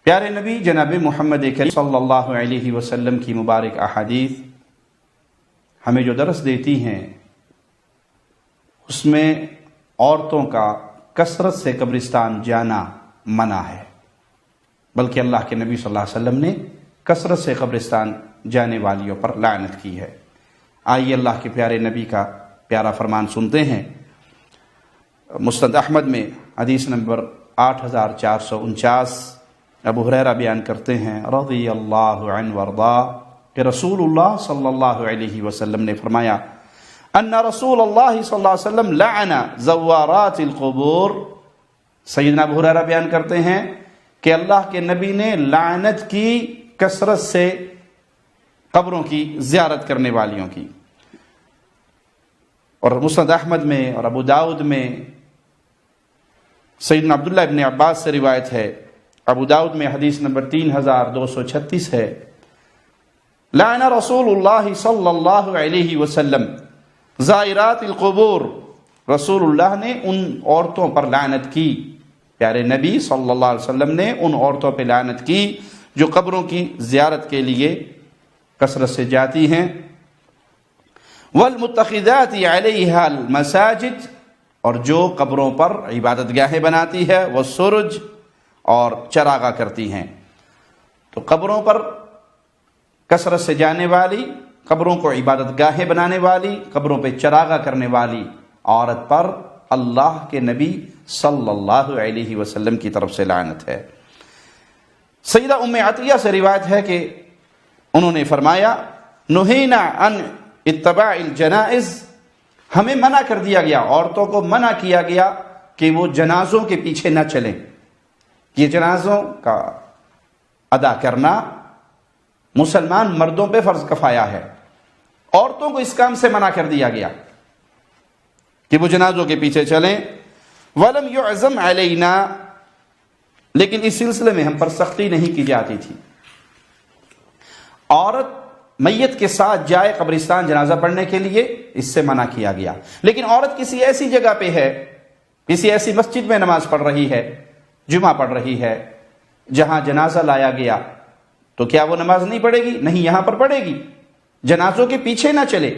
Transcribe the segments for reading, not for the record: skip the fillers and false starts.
پیارے نبی جناب محمد کریم صلی اللہ علیہ وسلم کی مبارک احادیث ہمیں جو درس دیتی ہیں اس میں عورتوں کا کثرت سے قبرستان جانا منع ہے، بلکہ اللہ کے نبی صلی اللہ علیہ وسلم نے کثرت سے قبرستان جانے والیوں پر لعنت کی ہے۔ آئیے اللہ کے پیارے نبی کا پیارا فرمان سنتے ہیں۔ مسند احمد میں حدیث نمبر 8449 ابو ہریرہ بیان کرتے ہیں رضی اللہ عنہ وارضا کہ رسول اللہ صلی اللہ علیہ وسلم نے فرمایا ان رسول اللہ صلی اللہ علیہ وسلم لعن زوارات القبور۔ سیدنا ابو ہریرہ بیان کرتے ہیں کہ اللہ کے نبی نے لعنت کی کثرت سے قبروں کی زیارت کرنے والیوں کی۔ اور مسند احمد میں اور ابو داؤد میں سیدنا عبداللہ ابن عباس سے روایت ہے، ابو داؤد میں حدیث نمبر 3236 ہے، لعن رسول اللہ صلی اللہ علیہ وسلم زائرات القبور۔ رسول اللہ نے ان عورتوں پر لعنت کی، پیارے نبی صلی اللہ علیہ وسلم نے ان عورتوں پہ لعنت کی جو قبروں کی زیارت کے لیے کثرت سے جاتی ہیں۔ والمتخذات علیہا المساجد، اور جو قبروں پر عبادت گاہیں بناتی ہے، والسرج، اور چراغاں کرتی ہیں۔ تو قبروں پر کثرت سے جانے والی، قبروں کو عبادت گاہیں بنانے والی، قبروں پہ چراغاں کرنے والی عورت پر اللہ کے نبی صلی اللہ علیہ وسلم کی طرف سے لعنت ہے۔ سیدہ ام عطیہ سے روایت ہے کہ انہوں نے فرمایا نہینا عن اتباع الجنائز، ہمیں منع کر دیا گیا، عورتوں کو منع کیا گیا کہ وہ جنازوں کے پیچھے نہ چلیں۔ یہ جنازوں کا ادا کرنا مسلمان مردوں پہ فرض کفایہ ہے، عورتوں کو اس کام سے منع کر دیا گیا کہ وہ جنازوں کے پیچھے چلیں۔ وَلَمْ يُعْزَمْ عَلَيْنَا، لیکن اس سلسلے میں ہم پر سختی نہیں کی جاتی تھی۔ عورت میت کے ساتھ جائے قبرستان جنازہ پڑھنے کے لیے، اس سے منع کیا گیا، لیکن عورت کسی ایسی جگہ پہ ہے، کسی ایسی مسجد میں نماز پڑھ رہی ہے، جمعہ پڑھ رہی ہے، جہاں جنازہ لایا گیا، تو کیا وہ نماز نہیں پڑھے گی؟ نہیں، یہاں پر پڑھے گی۔ جنازوں کے پیچھے نہ چلے،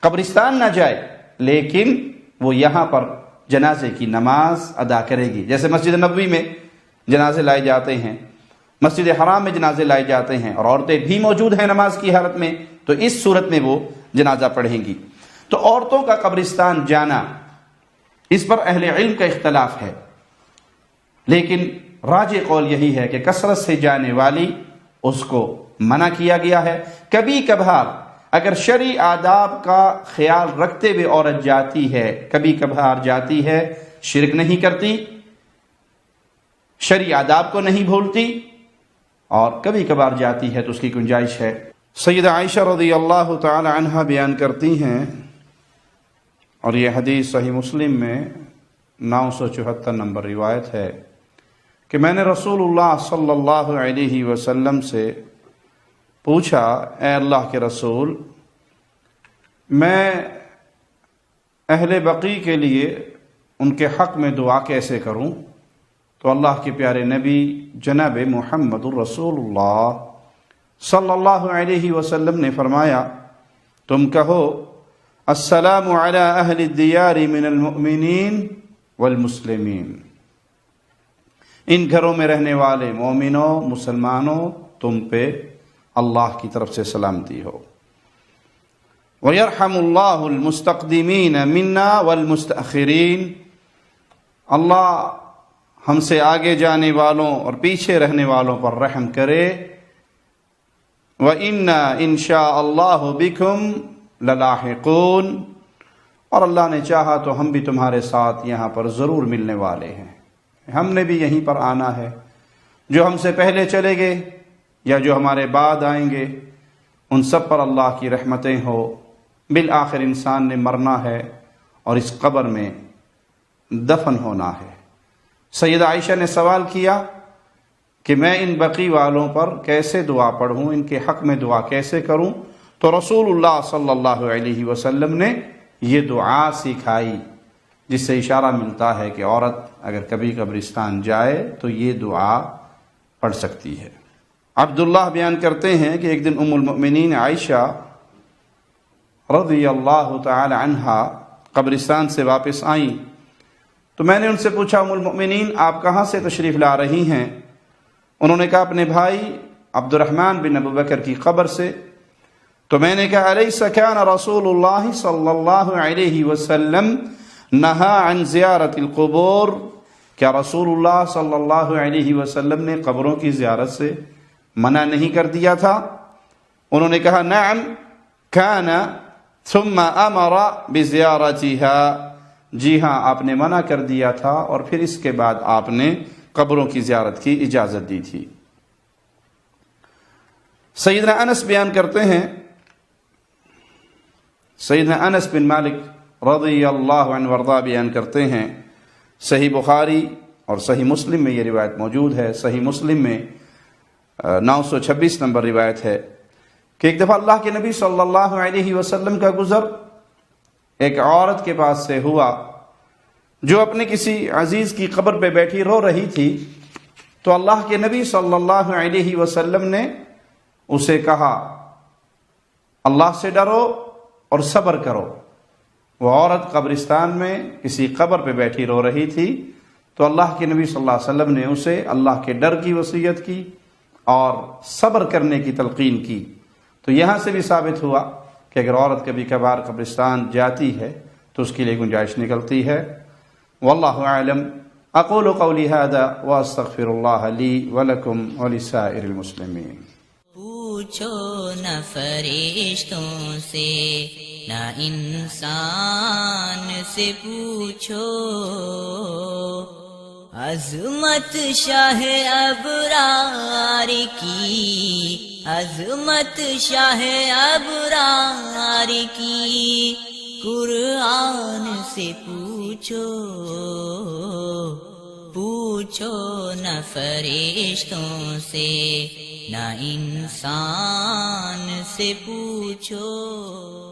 قبرستان نہ جائے، لیکن وہ یہاں پر جنازے کی نماز ادا کرے گی۔ جیسے مسجد نبوی میں جنازے لائے جاتے ہیں، مسجد حرام میں جنازے لائے جاتے ہیں، اور عورتیں بھی موجود ہیں نماز کی حالت میں، تو اس صورت میں وہ جنازہ پڑھیں گی۔ تو عورتوں کا قبرستان جانا، اس پر اہل علم کا اختلاف ہے، لیکن راجح قول یہی ہے کہ کثرت سے جانے والی اس کو منع کیا گیا ہے۔ کبھی کبھار اگر شرعی آداب کا خیال رکھتے ہوئے عورت جاتی ہے، کبھی کبھار جاتی ہے، شرک نہیں کرتی، شرعی آداب کو نہیں بھولتی، اور کبھی کبھار جاتی ہے تو اس کی گنجائش ہے۔ سیدہ عائشہ رضی اللہ تعالی عنہا بیان کرتی ہیں، اور یہ حدیث صحیح مسلم میں 974 نمبر روایت ہے کہ میں نے رسول اللہ صلی اللہ علیہ وسلم سے پوچھا، اے اللہ کے رسول، میں اہل بقیع کے لیے ان کے حق میں دعا کیسے کروں؟ تو اللہ کے پیارے نبی جناب محمد الرسول اللہ صلی اللہ علیہ وسلم نے فرمایا، تم کہو السلام علی اہل الدیار من المؤمنین والمسلمین، ان گھروں میں رہنے والے مومنوں، مسلمانوں، تم پہ اللہ کی طرف سے سلامتی ہو۔ وَيَرْحَمُ اللَّهُ الْمُسْتَقْدِمِينَ مِنَّا وَالْمُسْتَأْخِرِينَ، اللہ ہم سے آگے جانے والوں اور پیچھے رہنے والوں پر رحم کرے۔ وَإِنَّا إِن شَاءَ اللَّهُ بِكُمْ لَلَاحِقُونَ، اور اللہ نے چاہا تو ہم بھی تمہارے ساتھ یہاں پر ضرور ملنے والے ہیں، ہم نے بھی یہیں پر آنا ہے۔ جو ہم سے پہلے چلے گئے یا جو ہمارے بعد آئیں گے، ان سب پر اللہ کی رحمتیں ہو۔ بالآخر انسان نے مرنا ہے اور اس قبر میں دفن ہونا ہے۔ سیدہ عائشہ نے سوال کیا کہ میں ان بقی والوں پر کیسے دعا پڑھوں، ان کے حق میں دعا کیسے کروں؟ تو رسول اللہ صلی اللہ علیہ وسلم نے یہ دعا سکھائی، جس سے اشارہ ملتا ہے کہ عورت اگر کبھی قبرستان جائے تو یہ دعا پڑھ سکتی ہے۔ عبداللہ بیان کرتے ہیں کہ ایک دن ام المؤمنین عائشہ رضی اللہ تعالی عنہا قبرستان سے واپس آئیں تو میں نے ان سے پوچھا ام المؤمنین آپ کہاں سے تشریف لا رہی ہیں؟ انہوں نے کہا اپنے بھائی عبد الرحمن بن ابو بکر کی قبر سے۔ تو میں نے کہا الیس کان رسول اللہ صلی اللہ علیہ وسلم نہا عن زیارت القبور، کیا رسول اللہ صلی اللہ علیہ وسلم نے قبروں کی زیارت سے منع نہیں کر دیا تھا؟ انہوں نے کہا نعم کان ثم امر بزیارتها، جی ہاں آپ نے منع کر دیا تھا اور پھر اس کے بعد آپ نے قبروں کی زیارت کی اجازت دی تھی۔ سیدنا انس بیان کرتے ہیں، سیدنا انس بن مالک رضی اللہ عنہ وارضاہ بیان کرتے ہیں، صحیح بخاری اور صحیح مسلم میں یہ روایت موجود ہے۔ صحیح مسلم میں 926 نمبر روایت ہے کہ ایک دفعہ اللہ کے نبی صلی اللہ علیہ وسلم کا گزر ایک عورت کے پاس سے ہوا جو اپنے کسی عزیز کی قبر پہ بیٹھی رو رہی تھی۔ تو اللہ کے نبی صلی اللہ علیہ وسلم نے اسے کہا اللہ سے ڈرو اور صبر کرو۔ وہ عورت قبرستان میں کسی قبر پہ بیٹھی رو رہی تھی تو اللہ کے نبی صلی اللہ علیہ وسلم نے اسے اللہ کے ڈر کی وصیت کی اور صبر کرنے کی تلقین کی۔ تو یہاں سے بھی ثابت ہوا کہ اگر عورت کبھی کبھار قبرستان جاتی ہے تو اس کے لیے گنجائش نکلتی ہے۔ واللہ اعلم، اقول قولی ھذا واستغفر اللہ لی ولکم ولسائر المسلمین۔ پوچھو نہ فرشتوں سے نہ انسان سے پوچھو، عظمت شاہ ابرار کی، عظمت شاہ ابرار کی، قرآن سے پوچھو، پوچھو نہ فرشتوں سے نہ انسان سے پوچھو۔